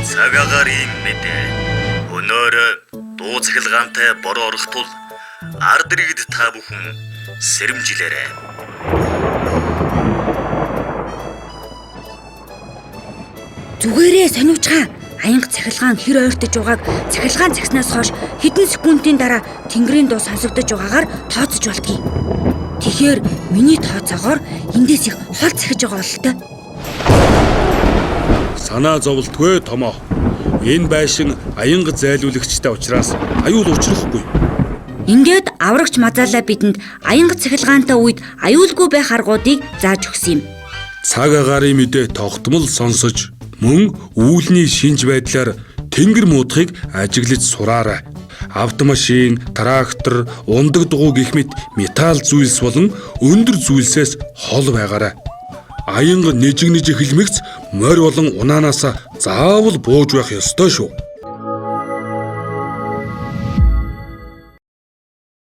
Цаг агаарын мэдээ. Өнөөр дуу цахилгаантай бороо орох тул ард иргэд та бүхэн сэрэмжилээрэй. Зүгээрээ сониучгаа. Аянга цахилгаан хэр ойртож байгааг цахилгаан цагснаас хойш хэдэн секундын дараа тэнгэрийн дуу сонсогдож байгаагаар тооцож болдгийг. Тэгэхээр миний тооцоогоор эндээс их хол цахиж байгаа бололтой. Санаа зовлтгүй томоо. Энэ байшин аянга зайлуулагчтай учраас аюул учрахгүй. Ингээд аврагч Мазаала бидэнд аянга цахилгаантай үед аюулгүй байх аргуудыг зааж өгсөн юм. Цаг агаарын мэдээ тогтмол сонсож мөн үүлний шинж байдлаар тэнгэр муудахыг ажиглаж сураарай. Автомашин, трактор, ундаг дугуй гэх мэт металл зүйлс болон өндөр зүйлсээс хол байгаарай. Аянга нэжиг хэлмэгц морь болон унаанаас заавал бууж байх ёстой шүү.